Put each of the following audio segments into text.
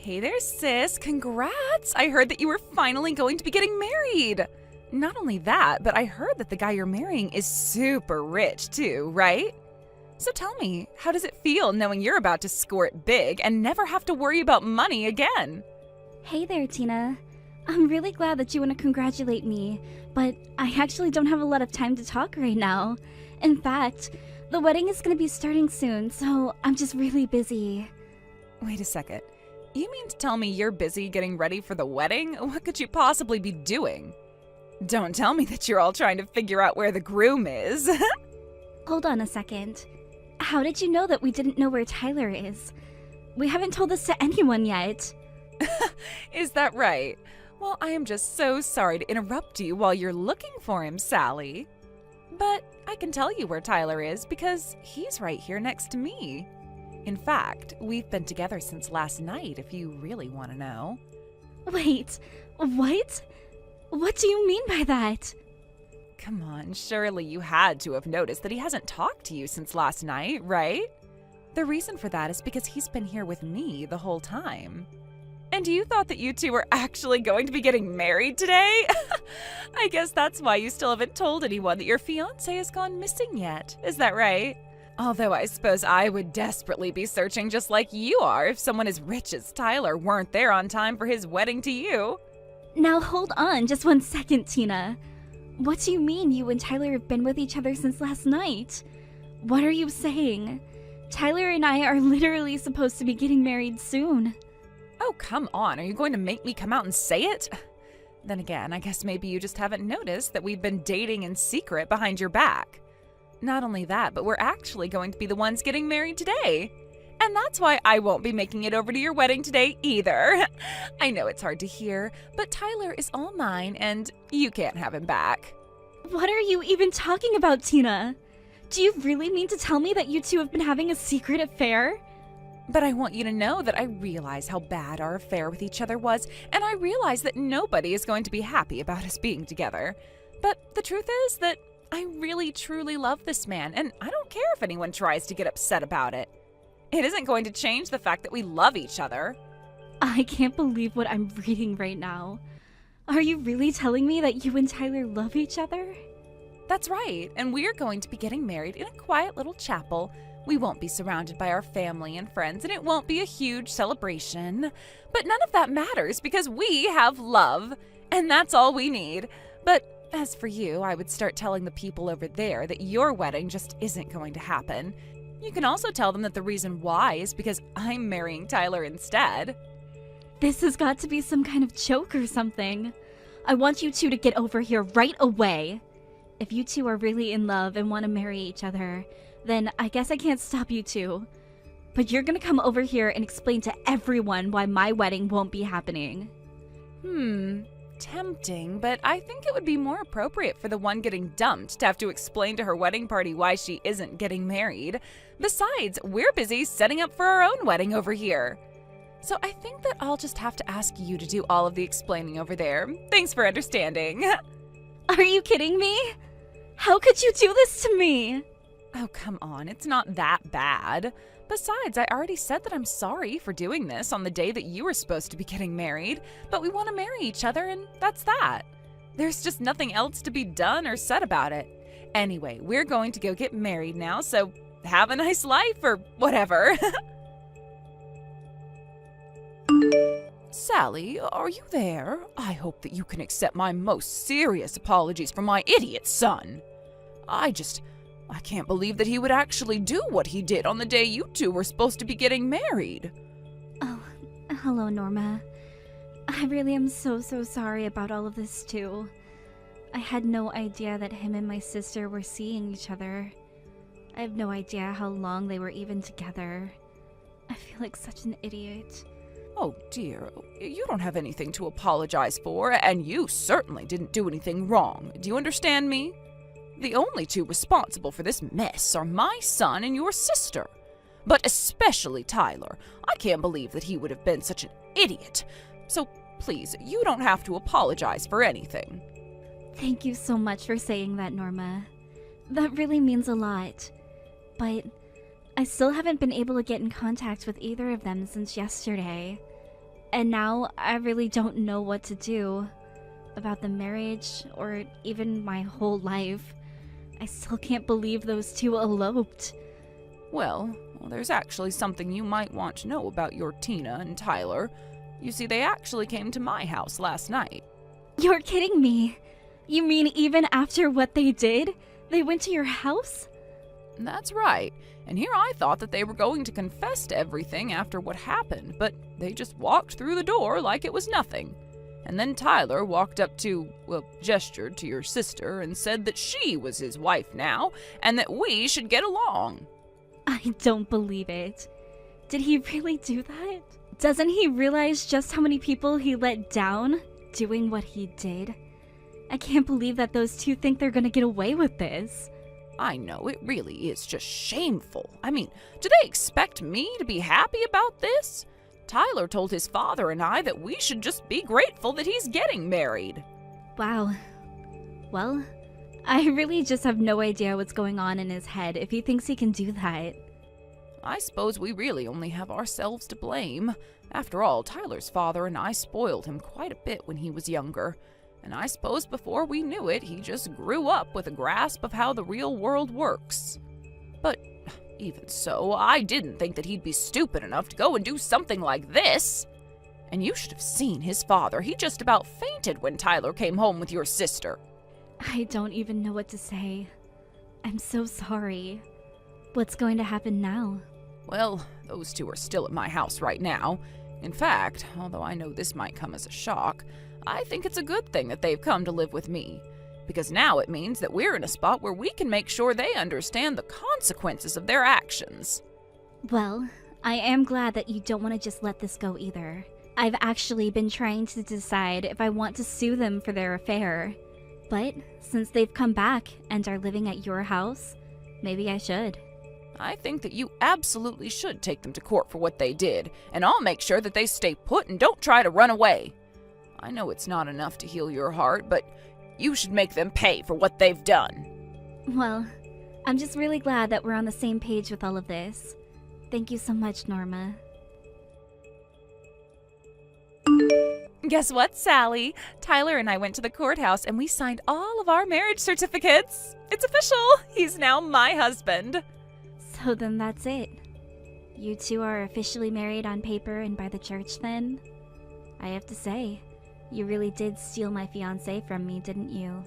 Hey there, sis. Congrats! I heard that you were finally going to be getting married. Not only that, but I heard that the guy you're marrying is super rich too, right? So tell me, how does it feel knowing you're about to score it big and never have to worry about money again? Hey there, Tina. I'm really glad that you want to congratulate me, but I actually don't have a lot of time to talk right now. In fact, the wedding is going to be starting soon, so I'm just really busy. Wait a second. You mean to tell me you're busy getting ready for the wedding? What could you possibly be doing? Don't tell me that you're all trying to figure out where the groom is. Hold on a second. How did you know that we didn't know where Tyler is? We haven't told this to anyone yet. Is that right? Well, I am just so sorry to interrupt you while you're looking for him, Sally. But I can tell you where Tyler is because he's right here next to me. In fact, we've been together since last night, if you really want to know. Wait, what? What do you mean by that? Come on, surely you had to have noticed that he hasn't talked to you since last night, right? The reason for that is because he's been here with me the whole time. And you thought that you two were actually going to be getting married today? I guess that's why you still haven't told anyone that your fiancé has gone missing yet. Is that right? Although I suppose I would desperately be searching just like you are if someone as rich as Tyler weren't there on time for his wedding to you. Now hold on just 1 second, Tina. What do you mean you and Tyler have been with each other since last night? What are you saying? Tyler and I are literally supposed to be getting married soon. Oh, come on. Are you going to make me come out and say it? Then again, I guess maybe you just haven't noticed that we've been dating in secret behind your back. Not only that, but we're actually going to be the ones getting married today. And that's why I won't be making it over to your wedding today either. I know it's hard to hear, but Tyler is all mine and you can't have him back. What are you even talking about, Tina? Do you really mean to tell me that you two have been having a secret affair? But I want you to know that I realize how bad our affair with each other was, and I realize that nobody is going to be happy about us being together. But the truth is that I really truly love this man, and I don't care if anyone tries to get upset about it. It isn't going to change the fact that we love each other. I can't believe what I'm reading right now. Are you really telling me that you and Tyler love each other? That's right, and we're going to be getting married in a quiet little chapel. We won't be surrounded by our family and friends, and it won't be a huge celebration. But none of that matters because we have love, and that's all we need. But as for you, I would start telling the people over there that your wedding just isn't going to happen. You can also tell them that the reason why is because I'm marrying Tyler instead. This has got to be some kind of joke or something. I want you two to get over here right away. If you two are really in love and want to marry each other, then I guess I can't stop you two. But you're gonna come over here and explain to everyone why my wedding won't be happening. Tempting, but I think it would be more appropriate for the one getting dumped to have to explain to her wedding party why she isn't getting married. Besides, we're busy setting up for our own wedding over here. So I think that I'll just have to ask you to do all of the explaining over there. Thanks for understanding. Are you kidding me? How could you do this to me? Oh, come on, it's not that bad. Besides, I already said that I'm sorry for doing this on the day that you were supposed to be getting married, but we want to marry each other and that's that. There's just nothing else to be done or said about it. Anyway, we're going to go get married now, so have a nice life or whatever. Sally, are you there? I hope that you can accept my most serious apologies for my idiot son. I can't believe that he would actually do what he did on the day you two were supposed to be getting married. Oh, hello, Norma. I really am so sorry about all of this, too. I had no idea that him and my sister were seeing each other. I have no idea how long they were even together. I feel like such an idiot. Oh dear, you don't have anything to apologize for, and you certainly didn't do anything wrong. Do you understand me? The only two responsible for this mess are my son and your sister. But especially Tyler. I can't believe that he would have been such an idiot. So please, you don't have to apologize for anything. Thank you so much for saying that, Norma. That really means a lot. But I still haven't been able to get in contact with either of them since yesterday. And now I really don't know what to do about the marriage or even my whole life. I still can't believe those two eloped. Well, there's actually something you might want to know about your Tina and Tyler. You see, they actually came to my house last night. You're kidding me. You mean even after what they did, they went to your house? That's right. And here I thought that they were going to confess to everything after what happened, but they just walked through the door like it was nothing. And then Tyler walked up gestured to your sister and said that she was his wife now, and that we should get along. I don't believe it. Did he really do that? Doesn't he realize just how many people he let down doing what he did? I can't believe that those two think they're gonna get away with this. I know, it really is just shameful. I mean, do they expect me to be happy about this? Tyler told his father and I that we should just be grateful that he's getting married. Wow. Well, I really just have no idea what's going on in his head if he thinks he can do that. I suppose we really only have ourselves to blame. After all, Tyler's father and I spoiled him quite a bit when he was younger. And I suppose before we knew it, he just grew up with a grasp of how the real world works. But even so, I didn't think that he'd be stupid enough to go and do something like this. And you should have seen his father. He just about fainted when Tyler came home with your sister. I don't even know what to say. I'm so sorry. What's going to happen now? Well, those two are still at my house right now. In fact, although I know this might come as a shock, I think it's a good thing that they've come to live with me. Because now it means that we're in a spot where we can make sure they understand the consequences of their actions. Well, I am glad that you don't want to just let this go either. I've actually been trying to decide if I want to sue them for their affair. But since they've come back and are living at your house, maybe I should. I think that you absolutely should take them to court for what they did, and I'll make sure that they stay put and don't try to run away. I know it's not enough to heal your heart, but you should make them pay for what they've done. Well, I'm just really glad that we're on the same page with all of this. Thank you so much, Norma. Guess what, Sally? Tyler and I went to the courthouse and we signed all of our marriage certificates. It's official. He's now my husband. So then that's it. You two are officially married on paper and by the church then? I have to say, you really did steal my fiancé from me, didn't you?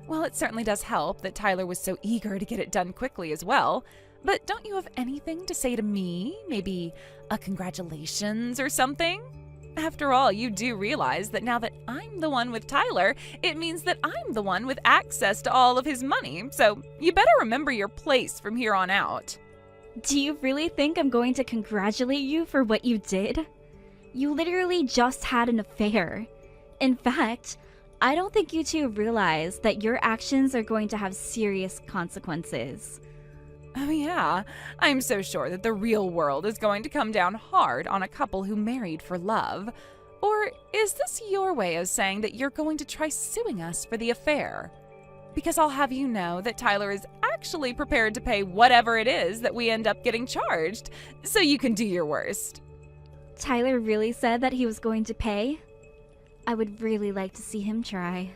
Well, it certainly does help that Tyler was so eager to get it done quickly as well. But don't you have anything to say to me? Maybe a congratulations or something? After all, you do realize that now that I'm the one with Tyler, it means that I'm the one with access to all of his money. So you better remember your place from here on out. Do you really think I'm going to congratulate you for what you did? You literally just had an affair. In fact, I don't think you two realize that your actions are going to have serious consequences. Oh yeah, I'm so sure that the real world is going to come down hard on a couple who married for love. Or is this your way of saying that you're going to try suing us for the affair? Because I'll have you know that Tyler is actually prepared to pay whatever it is that we end up getting charged, so you can do your worst. Tyler really said that he was going to pay? I would really like to see him try.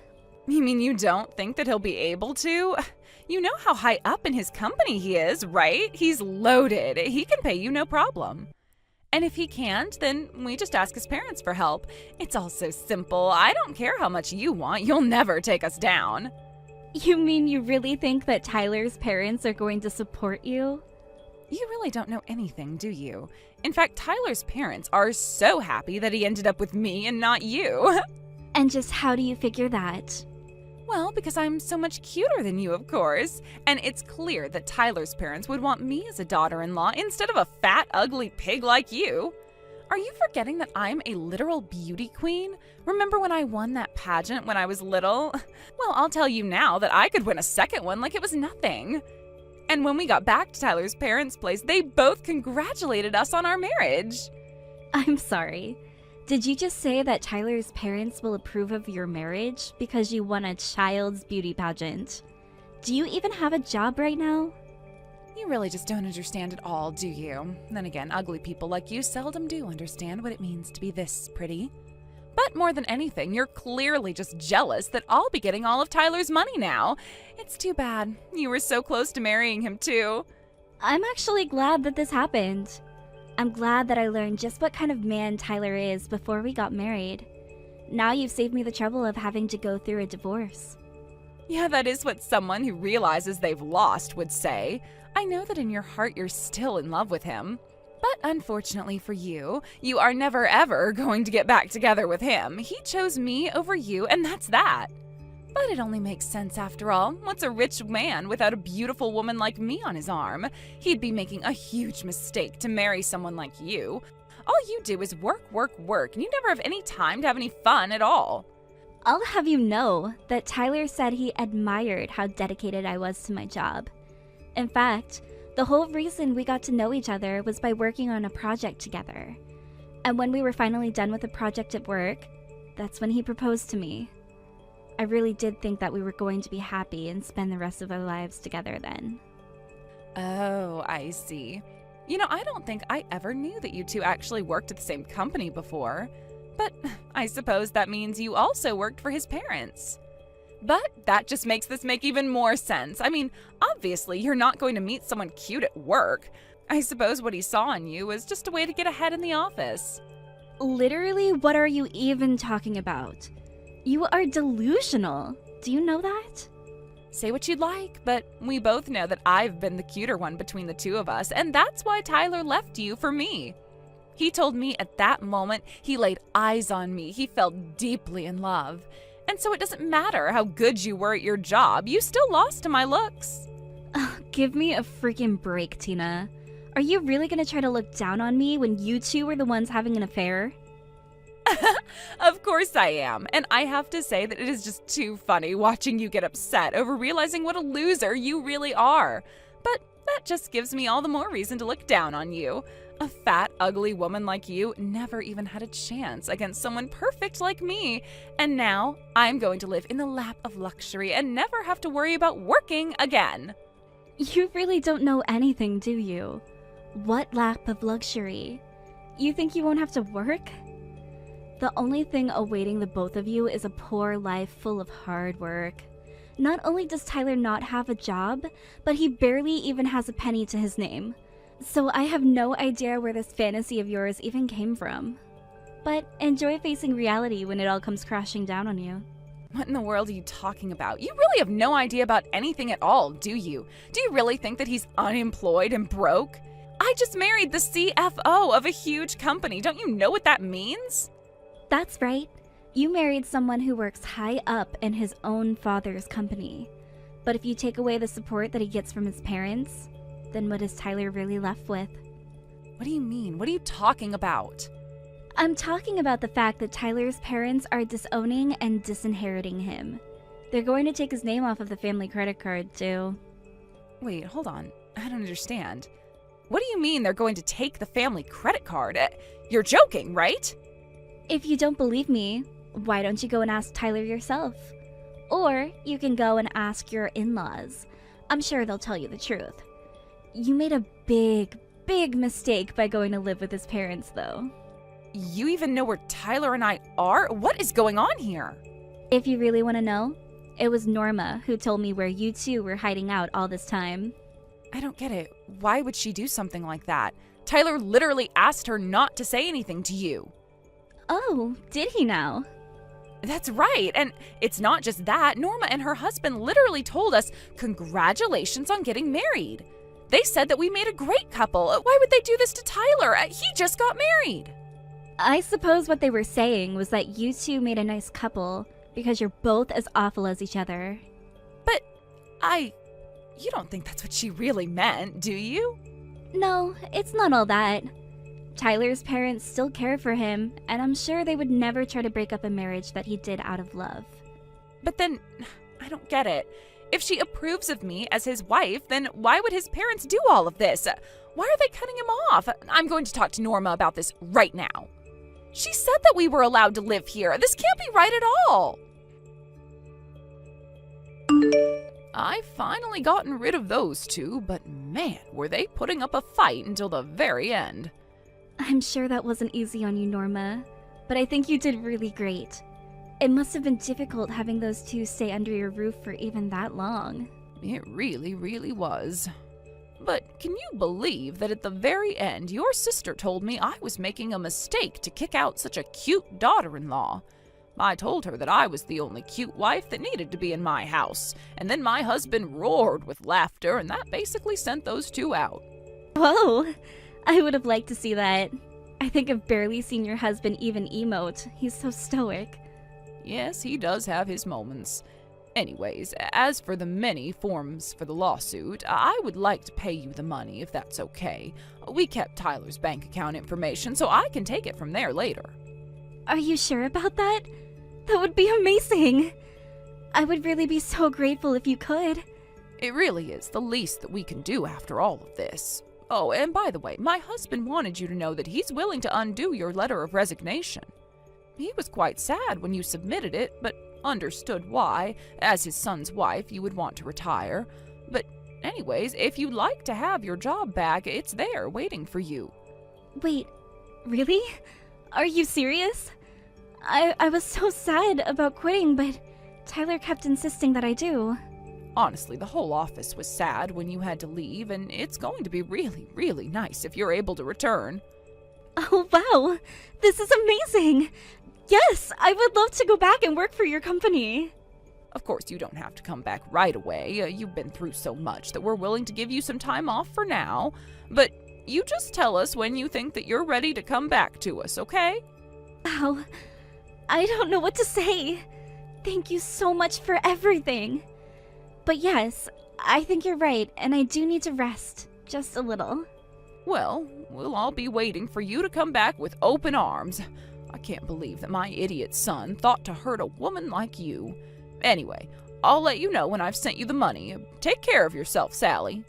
You mean you don't think that he'll be able to? You know how high up in his company he is, right? He's loaded. He can pay you no problem. And if he can't, then we just ask his parents for help. It's all so simple. I don't care how much you want. You'll never take us down. You mean you really think that Tyler's parents are going to support you? You really don't know anything, do you? In fact, Tyler's parents are so happy that he ended up with me and not you. And just how do you figure that? Well, because I'm so much cuter than you, of course. And it's clear that Tyler's parents would want me as a daughter-in-law instead of a fat, ugly pig like you. Are you forgetting that I'm a literal beauty queen? Remember when I won that pageant when I was little? Well, I'll tell you now that I could win a second one like it was nothing. And when we got back to Tyler's parents' place, they both congratulated us on our marriage. I'm sorry. Did you just say that Tyler's parents will approve of your marriage because you won a child's beauty pageant? Do you even have a job right now? You really just don't understand at all, do you? Then again, ugly people like you seldom do understand what it means to be this pretty. But more than anything, you're clearly just jealous that I'll be getting all of Tyler's money now. It's too bad. You were so close to marrying him, too. I'm actually glad that this happened. I'm glad that I learned just what kind of man Tyler is before we got married. Now you've saved me the trouble of having to go through a divorce. Yeah, that is what someone who realizes they've lost would say. I know that in your heart you're still in love with him. But unfortunately for you, you are never ever going to get back together with him. He chose me over you, and that's that. But it only makes sense after all. What's a rich man without a beautiful woman like me on his arm? He'd be making a huge mistake to marry someone like you. All you do is work, work, work, and you never have any time to have any fun at all. I'll have you know that Tyler said he admired how dedicated I was to my job. In fact, the whole reason we got to know each other was by working on a project together. And when we were finally done with the project at work, that's when he proposed to me. I really did think that we were going to be happy and spend the rest of our lives together then. Oh, I see. You know, I don't think I ever knew that you two actually worked at the same company before. But I suppose that means you also worked for his parents. But that just makes this make even more sense. I mean, obviously, you're not going to meet someone cute at work. I suppose what he saw in you was just a way to get ahead in the office. Literally, what are you even talking about? You are delusional. Do you know that? Say what you'd like, but we both know that I've been the cuter one between the two of us, and that's why Tyler left you for me. He told me at that moment he laid eyes on me. He fell deeply in love. And so it doesn't matter how good you were at your job, you still lost to my looks. Give me a freaking break, Tina. Are you really gonna try to look down on me when you two were the ones having an affair? Of course I am, and I have to say that it is just too funny watching you get upset over realizing what a loser you really are. But that just gives me all the more reason to look down on you. A fat, ugly woman like you never even had a chance against someone perfect like me. And now I'm going to live in the lap of luxury and never have to worry about working again. You really don't know anything, do you? What lap of luxury? You think you won't have to work? The only thing awaiting the both of you is a poor life full of hard work. Not only does Tyler not have a job, but he barely even has a penny to his name. So I have no idea where this fantasy of yours even came from. But enjoy facing reality when it all comes crashing down on you. What in the world are you talking about? You really have no idea about anything at all, do you? Do you really think that he's unemployed and broke? I just married the CFO of a huge company. Don't you know what that means? That's right. You married someone who works high up in his own father's company. But if you take away the support that he gets from his parents, then what is Tyler really left with? What do you mean? What are you talking about? I'm talking about the fact that Tyler's parents are disowning and disinheriting him. They're going to take his name off of the family credit card, too. Wait, hold on. I don't understand. What do you mean they're going to take the family credit card? You're joking, right? If you don't believe me, why don't you go and ask Tyler yourself? Or you can go and ask your in-laws. I'm sure they'll tell you the truth. You made a big, big mistake by going to live with his parents, though. You even know where Tyler and I are? What is going on here? If you really want to know, it was Norma who told me where you two were hiding out all this time. I don't get it. Why would she do something like that? Tyler literally asked her not to say anything to you. Oh, did he now? That's right, and it's not just that. Norma and her husband literally told us, congratulations on getting married. They said that we made a great couple. Why would they do this to Tyler? He just got married. I suppose what they were saying was that you two made a nice couple because you're both as awful as each other. But you don't think that's what she really meant, do you? No, it's not all that. Tyler's parents still care for him, and I'm sure they would never try to break up a marriage that he did out of love. But then, I don't get it. If she approves of me as his wife, then why would his parents do all of this? Why are they cutting him off? I'm going to talk to Norma about this right now. She said that we were allowed to live here. This can't be right at all. I've finally gotten rid of those two, but man, were they putting up a fight until the very end. I'm sure that wasn't easy on you, Norma, but I think you did really great. It must have been difficult having those two stay under your roof for even that long. It really, really was. But can you believe that at the very end, your sister told me I was making a mistake to kick out such a cute daughter-in-law? I told her that I was the only cute wife that needed to be in my house, and then my husband roared with laughter, and that basically sent those two out. Whoa! I would have liked to see that. I think I've barely seen your husband even emote. He's so stoic. Yes, he does have his moments. Anyways, as for the many forms for the lawsuit, I would like to pay you the money if that's okay. We kept Tyler's bank account information, so I can take it from there later. Are you sure about that? That would be amazing! I would really be so grateful if you could. It really is the least that we can do after all of this. Oh, and by the way, my husband wanted you to know that he's willing to undo your letter of resignation. He was quite sad when you submitted it, but understood why, as his son's wife, you would want to retire. But anyways, if you'd like to have your job back, it's there waiting for you. Wait, really? Are you serious? I was so sad about quitting, but Tyler kept insisting that I do. Honestly, the whole office was sad when you had to leave, and it's going to be really, really nice if you're able to return. Oh, wow! This is amazing! Yes, I would love to go back and work for your company. Of course, you don't have to come back right away. You've been through so much that we're willing to give you some time off for now. But you just tell us when you think that you're ready to come back to us, okay? Wow, I don't know what to say. Thank you so much for everything. But yes, I think you're right, and I do need to rest. Just a little. Well, we'll all be waiting for you to come back with open arms. I can't believe that my idiot son thought to hurt a woman like you. Anyway, I'll let you know when I've sent you the money. Take care of yourself, Sally.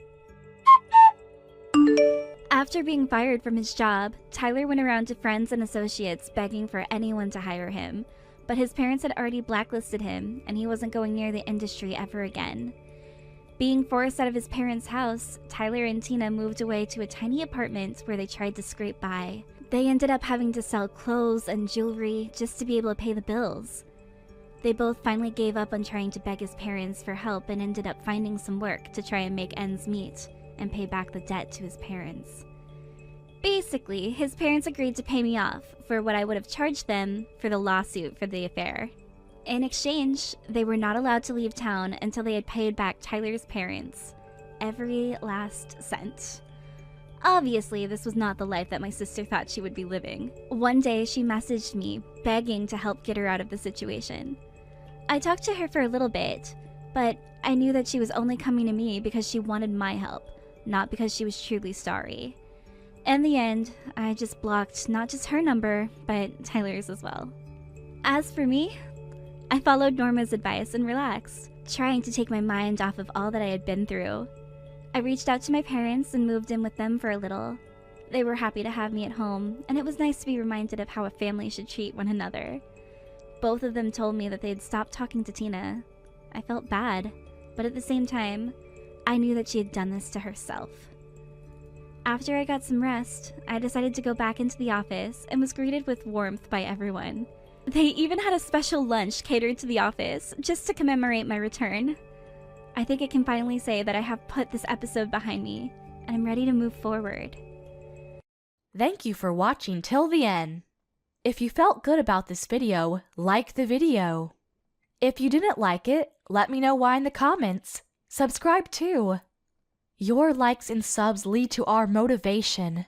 After being fired from his job, Tyler went around to friends and associates begging for anyone to hire him. But his parents had already blacklisted him, and he wasn't going near the industry ever again. Being forced out of his parents' house, Tyler and Tina moved away to a tiny apartment where they tried to scrape by. They ended up having to sell clothes and jewelry just to be able to pay the bills. They both finally gave up on trying to beg his parents for help and ended up finding some work to try and make ends meet and pay back the debt to his parents. Basically, his parents agreed to pay me off for what I would have charged them for the lawsuit for the affair. In exchange, they were not allowed to leave town until they had paid back Tyler's parents. Every last cent. Obviously, this was not the life that my sister thought she would be living. One day, she messaged me, begging to help get her out of the situation. I talked to her for a little bit, but I knew that she was only coming to me because she wanted my help, not because she was truly sorry. In the end, I just blocked not just her number, but Tyler's as well. As for me, I followed Norma's advice and relaxed, trying to take my mind off of all that I had been through. I reached out to my parents and moved in with them for a little. They were happy to have me at home, and it was nice to be reminded of how a family should treat one another. Both of them told me that they had stopped talking to Tina. I felt bad, but at the same time, I knew that she had done this to herself. After I got some rest, I decided to go back into the office and was greeted with warmth by everyone. They even had a special lunch catered to the office just to commemorate my return. I think I can finally say that I have put this episode behind me, and I'm ready to move forward. Thank you for watching till the end. If you felt good about this video, like the video. If you didn't like it, let me know why in the comments. Subscribe too. Your likes and subs lead to our motivation.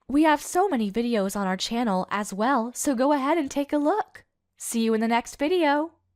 We have so many videos on our channel as well, so go ahead and take a look. See you in the next video.